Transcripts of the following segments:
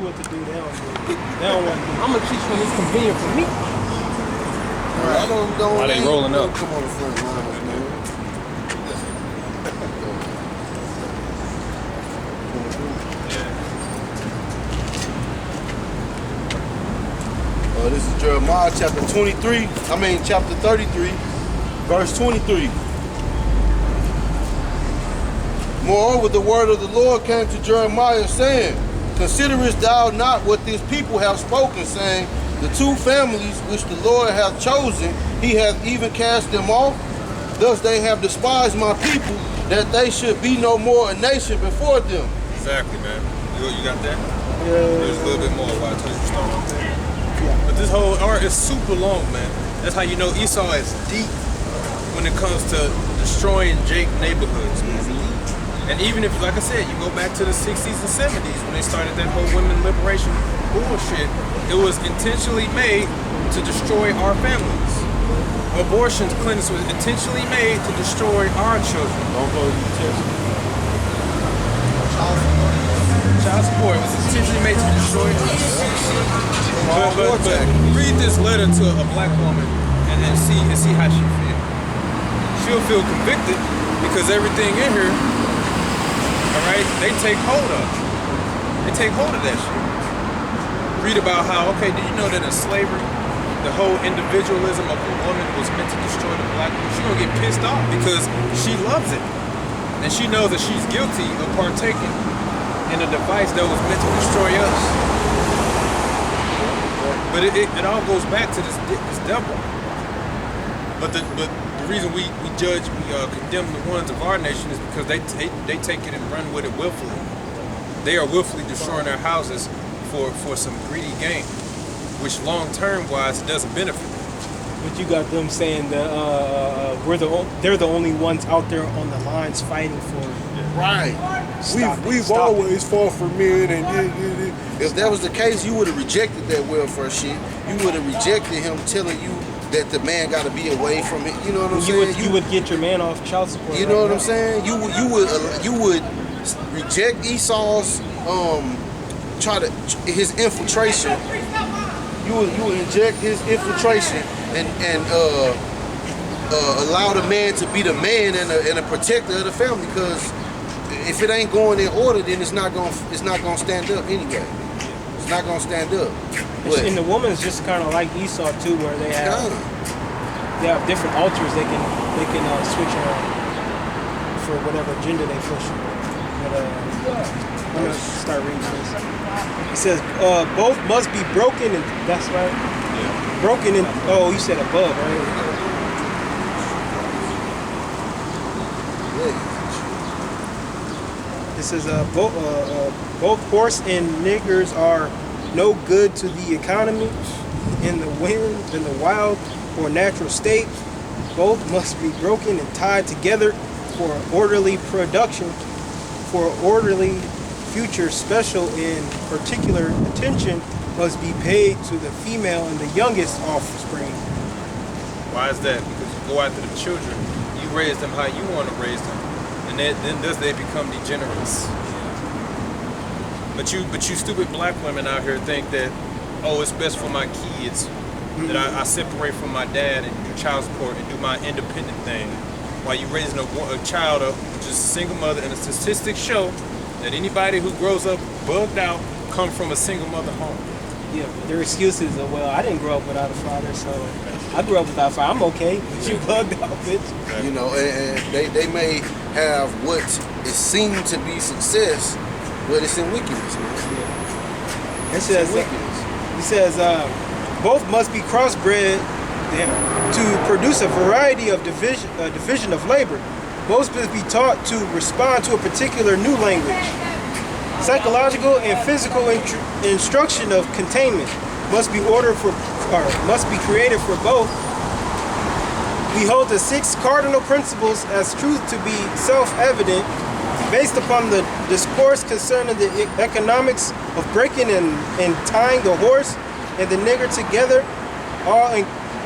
what to do, they don't do it. They don't want to do it. I'm gonna teach when it's convenient for me. Right. Why they rolling up? Come on the front lines, man. This is Jeremiah chapter 33, verse 23. Moreover, the word of the Lord came to Jeremiah, saying, Considerest thou not what this people have spoken, saying, The two families which the Lord hath chosen, he hath even cast them off. Thus they have despised my people, that they should be no more a nation before them. Exactly, man. You got that? Yeah. There's a little bit more why I told you to start off there. But this whole art is super long, man. That's how you know Esau is deep when it comes to destroying Jake neighborhoods. And even if, like I said, you go back to the 60s and 70s when they started that whole women liberation bullshit, it was intentionally made to destroy our families. Abortion clinics was intentionally made to destroy our children. Don't go to the Child support was intentionally made to destroy us. But read this letter to a black woman and then see how she feels. She'll feel convicted because everything in here, all right, they take hold of. They take hold of that shit. Read about how, okay, did you know that in slavery, the whole individualism of a woman was meant to destroy the black woman? She's gonna get pissed off because she loves it. And she knows that she's guilty of partaking in a device that was meant to destroy us. But it all goes back to this devil. But the reason we judge, we condemn the ones of our nation is because they take it and run with it willfully. They are willfully destroying their houses for some greedy gain, which long-term wise doesn't benefit them. But you got them saying that they're the only ones out there on the lines fighting for it. Right. We've always fought for men, and if that was the case, you would have rejected that welfare shit. You would have rejected him telling you that the man got to be away from it. You know what I'm saying? You would get your man off child support. You know what I'm saying? You would reject Esau's his infiltration. You would inject his infiltration and allow the man to be the man and a protector of the family, because if it ain't going in order, then it's not gonna stand up anyway. It's not gonna stand up. And the woman is just kind of like Esau too, where they have different altars they can switch on for whatever gender they push. But I'm gonna start reading this. It says both must be broken, and that's right. Yeah. Broken in. Oh, you said above, right? It says both horse and niggers are no good to the economy in the wind, in the wild or natural state. Both must be broken and tied together for orderly production, for orderly future. Special and particular attention must be paid to the female and the youngest offspring. Why is that? Because you go after the children, you raise them how you want to raise them. And then thus they become degenerates. But you stupid black women out here think that, oh, it's best for my kids that I separate from my dad and do child support and do my independent thing, while you raising a child up with just a single mother. And the statistics show that anybody who grows up bugged out come from a single mother home. Yeah, their excuses are, well, I didn't grow up without a father, so I grew up without a father. I'm okay. You bugged out, bitch. You know, and they may have what is seen to be success, but it's in wickedness, man. It says both must be crossbred to produce a variety of division of labor. Both must be taught to respond to a particular new language. Psychological and physical instruction of containment must be created for both. We hold the 6 cardinal principles as truth to be self-evident, based upon the discourse concerning the economics of breaking and tying the horse and the nigger together, all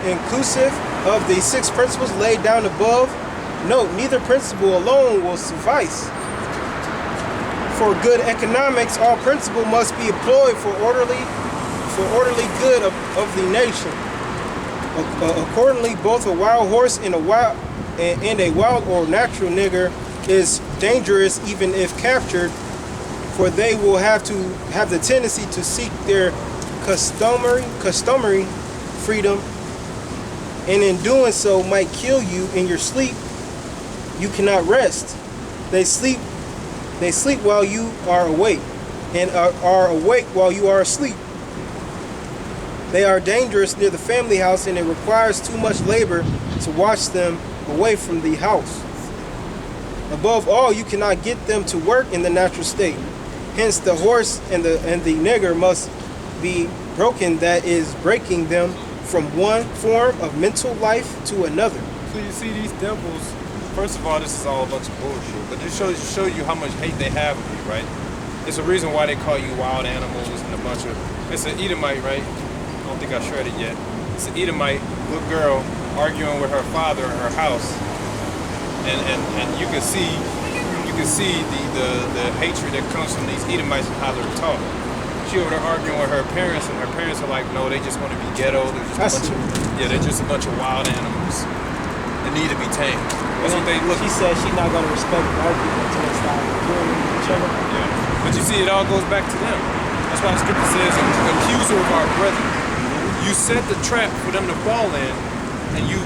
inclusive of the 6 principles laid down above. Note, neither principle alone will suffice. for good economics, all principle must be employed for orderly good of the nation. Accordingly, both a wild horse and a wild or natural nigger is dangerous even if captured, for they will have the tendency to seek their customary freedom, and in doing so might kill you in your sleep. You cannot rest. They sleep while you are awake, and are awake while you are asleep. They are dangerous near the family house, and it requires too much labor to watch them away from the house. Above all, you cannot get them to work in the natural state. Hence, the horse and the nigger must be broken, that is, breaking them from one form of mental life to another. So you see these devils, first of all, this is all a bunch of bullshit, but this show you how much hate they have of you, right? It's a reason why they call you wild animals and a bunch of, it's an Edomite, right? I don't think I shared it yet. It's an Edomite little girl arguing with her father in her house, and you can see the hatred that comes from these Edomites and how they're taught. She over there arguing with her parents, and her parents are like, no, they just want to be ghetto. They're just a bunch of wild animals that need to be tamed. That's what they look. She said she's not going to respect white people until they start doing each other. Yeah, but you see, it all goes back to them. That's why the scripture says, accuser of our brethren. You set the trap for them to fall in, and you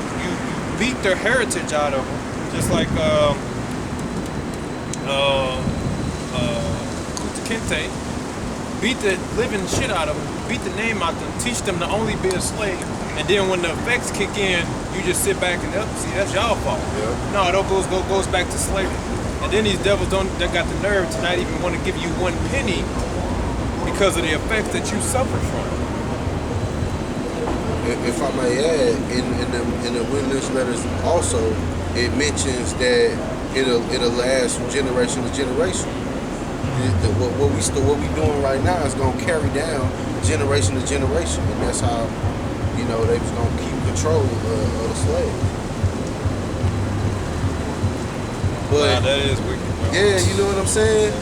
beat their heritage out of them, just like Kente. Beat the living shit out of them, beat the name out of them, teach them to only be a slave, and then when the effects kick in, you just sit back and see, that's y'all fault. Yeah. No, it all goes back to slavery. And then these devils they got the nerve to not even want to give you one penny because of the effects that you suffered from. If I may add, in the witness letters also, it mentions that it'll last from generation to generation. What we doing right now is gonna carry down generation to generation, and that's how they was gonna keep control of the slaves. But that is wicked, bro. Yeah, you know what I'm saying?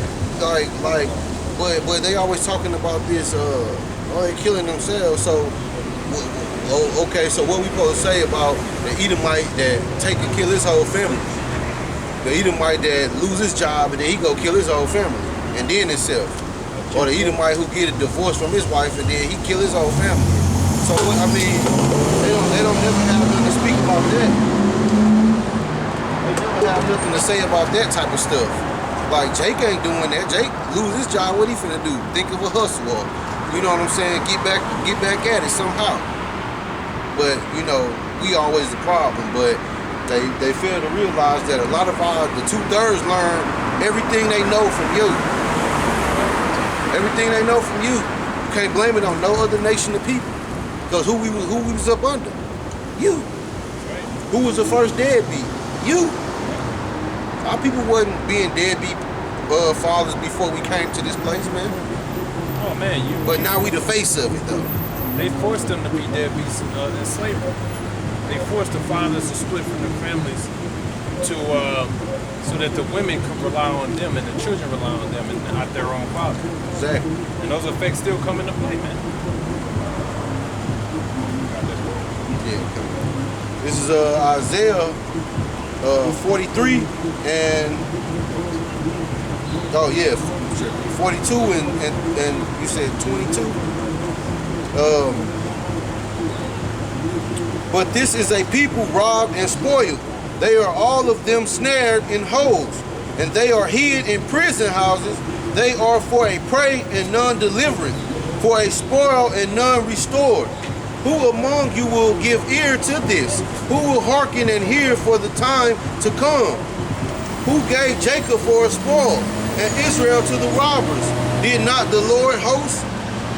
But they always talking about this. They killing themselves. So okay, so what we supposed to say about the Edomite that take and kill his whole family? The Edomite that lose his job and then he go kill his whole family and then himself, or the Edomite who get a divorce from his wife and then he kill his whole family. So I mean, they don't never have nothing to speak about that. They never have nothing to say about that type of stuff. Like Jake ain't doing that. Jake lose his job. What he finna do? Think of a hustle, or you know what I'm saying? Get back at it somehow. But we always the problem. But they fail to realize that a lot of the 2/3 learn everything they know from you. Everything they know from you. You can't blame it on no other nation of people. Because who we was up under? You. Who was the first deadbeat? You. Our people wasn't being deadbeat fathers before we came to this place, man. Oh man, But now we the face of it though. They forced them to be deadbeats in slavery. They forced the fathers to split from their families so that the women could rely on them and the children rely on them and not their own father. Exactly. And those effects still come into play, man. Yeah. This is Isaiah 43 and 42 and you said 22. But this is a people robbed and spoiled. They are all of them snared in holes, and they are hid in prison houses. They are for a prey and none delivered, for a spoil and none restored. Who among you will give ear to this? Who will hearken and hear for the time to come? Who gave Jacob for a spoil and Israel to the robbers? Did not the Lord host?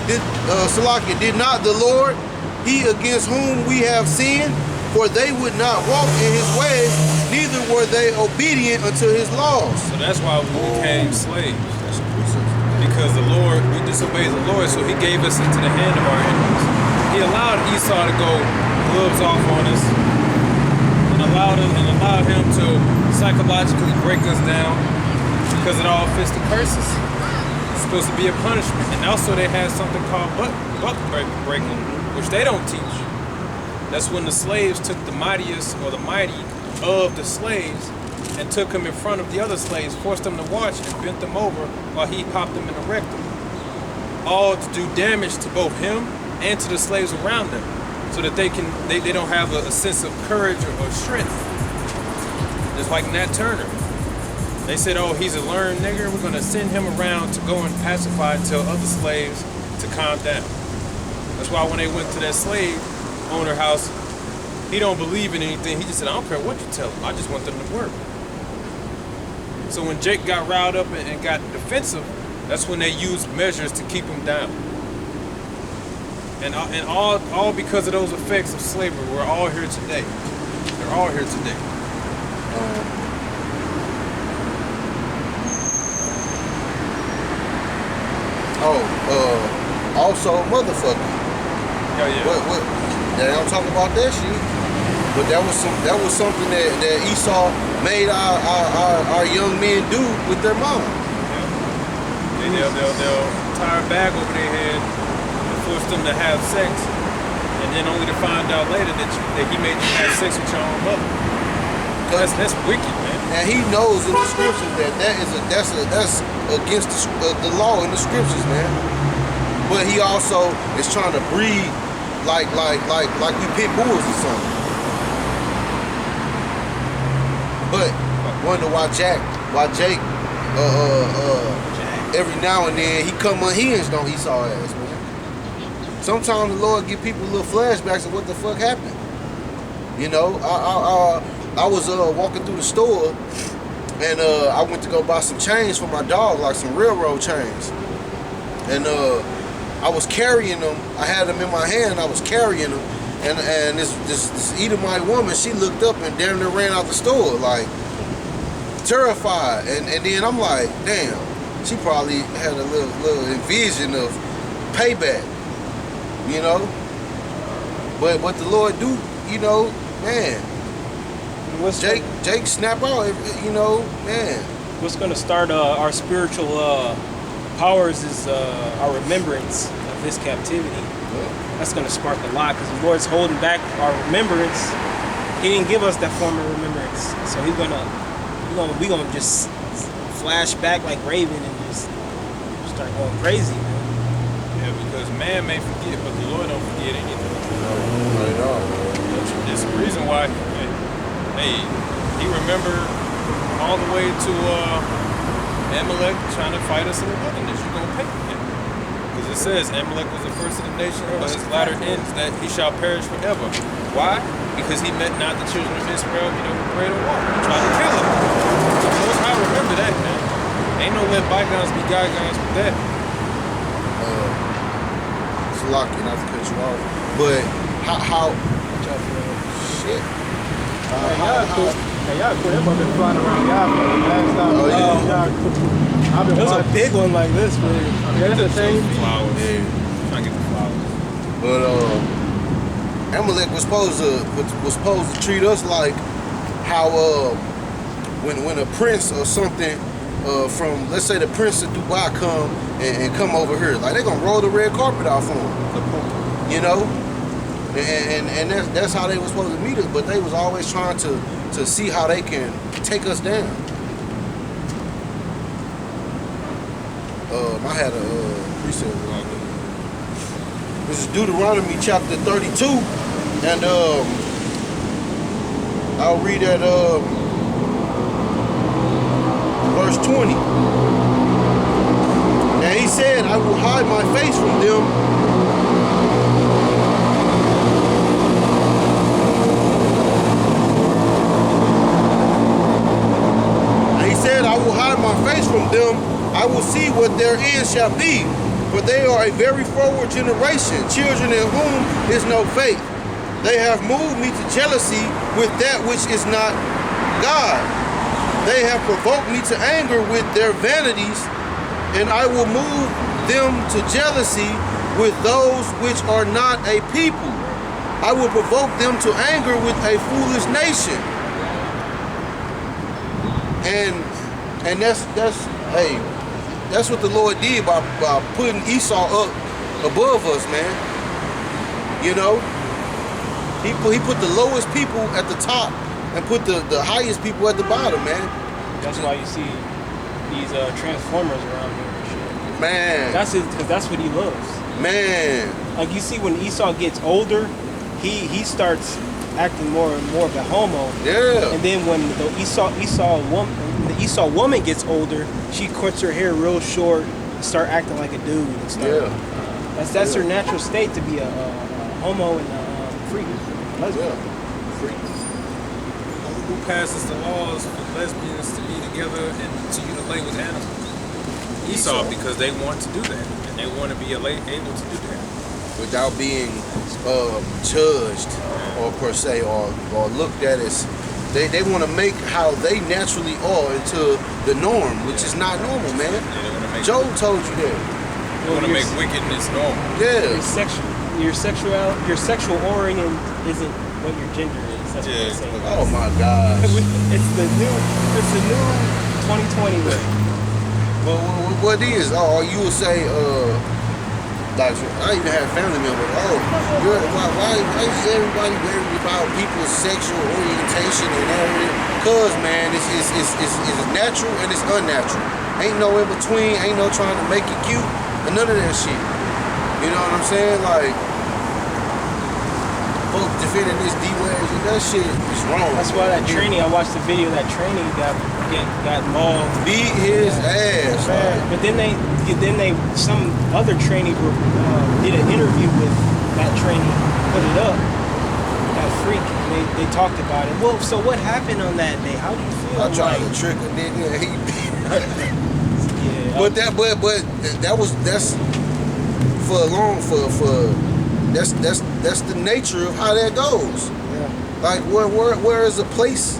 Did not the Lord, he against whom we have sinned? For they would not walk in his ways, neither were they obedient unto his laws. So that's why we became slaves. Because the Lord, we disobeyed the Lord, so he gave us into the hand of our enemies. He allowed Esau to go gloves off on us, and allowed him to psychologically break us down, because it all fits the curses. It's supposed to be a punishment. And also they had something called buck breaking, which they don't teach. That's when the slaves took the mightiest or the mighty of the slaves and took them in front of the other slaves, forced them to watch and bent them over while he popped them in the rectum. All to do damage to both him and to the slaves around them, so that they don't have a sense of courage or strength. Just like Nat Turner. They said, oh, he's a learned nigger, we're gonna send him around to go and pacify and tell other slaves to calm down. That's why when they went to that slave owner house, he don't believe in anything. He just said, I don't care what you tell them, I just want them to work. So when Jake got riled up and got defensive, that's when they used measures to keep him down. And all because of those effects of slavery. We're all here today. They're all here today. Also, motherfucker. Oh yeah. What? They don't talk about that shit. But that was something that Esau made our young men do with their mama. Yeah. They'll tie a bag over their head and force them to have sex, and then only to find out later that he made them have sex with your own mother. That's wicked, man. And he knows in the scriptures that's against the law in the scriptures, man. But he also is trying to breed like we pit bulls or something. But wonder why Jake every now and then he come unhinged on Esau ass, man. Sometimes the Lord give people little flashbacks of what the fuck happened. You know, I was walking through the store and I went to go buy some chains for my dog, like some railroad chains. And I was carrying them. I had them in my hand. I was carrying them. And this Edomite woman, she looked up and damn near ran out the store, like terrified. And then I'm like, damn, she probably had a little envision of payback, you know. But what the Lord do, you know, man. Jake snap out, you know, man. What's going to start our spiritual powers is our remembrance of his captivity. Yeah. That's going to spark a lot because the Lord's holding back our remembrance. He didn't give us that form of remembrance, so we're gonna just flash back like Raven and just start going crazy, man. Yeah, because man may forget, but the Lord don't forget anything. Right on. There's a reason why. Hey, he remembered all the way to Amalek trying to fight us in the wilderness. You're gonna pay for him. Because it says Amalek was the first of the nation, but his latter ends that he shall perish forever. Why? Because he met not the children of Israel, with bread and water. He tried to kill them. Most High remember that, man. Ain't no let bygones be bygones with that. It's lucky not to cut you off. But how shit. Y'all quit. I've been flying around y'all for the last time. Oh, yeah. I've been There's a big one like this, man. That's the thing. Flowers. Yeah. Trying to get the flowers. But Amalek was supposed to treat us like how when a prince or something from, let's say, the prince of Dubai come and come over here, like they're gonna roll the red carpet out for him, you know. And that's how they were supposed to meet us, but they was always trying to see how they can take us down. I had a precept. This is Deuteronomy chapter 32, and I'll read at verse 20. And he said, I will hide my face from them. I will hide my face from them. I will see what their end shall be. For they are a very forward generation, children in whom is no faith. They have moved me to jealousy with that which is not God. They have provoked me to anger with their vanities, and I will move them to jealousy with those which are not a people. I will provoke them to anger with a foolish nation. And And that's hey, that's what the Lord did by putting Esau up above us, man. You know, he put the lowest people at the top and put the highest people at the bottom, man. That's why you see these transformers around here and shit. Man, Because that's what he loves. man. Like you see, when Esau gets older, he starts acting more and more of a homo. Yeah. And then when the Esau woman gets older, she cuts her hair real short, and start acting like a dude. And start, Yeah. That's her natural state to be a homo and a freak. Lesbian. Who passes the laws for lesbians to be together and continue to lay with animals? Esau, because they want to do that, and they want to be able to do that Without being judged or per se or looked at as they want to make how they naturally are into the norm, which is not normal, man. Yeah, Job told you that. they want to make wickedness normal. Yeah. Your sexual origin isn't what your gender is. That's what they say. Oh my gosh. It's the new 2020 way. But what is? Oh, you would say, like, I even had family members. Oh, why is everybody worried about people's sexual orientation and everything? Cause man, it's natural and it's unnatural. Ain't no in between. Ain't no trying to make it cute and none of that shit. You know what I'm saying? Like, folks defending this D-Wags and that shit is wrong. That's why that trainee, I watched the video, that trainee got mauled. Beat his ass. Right? But then some other trainee group did an interview with that trainee, put it up, that freak, and they talked about it. Well, so what happened on that day? How do you feel? I tried to trick a nigga and he Yeah. But that's that's the nature of how that goes. Yeah. Like where is a place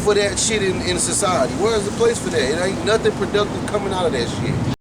for that shit in society? Where is the place for that? It ain't nothing productive coming out of that shit.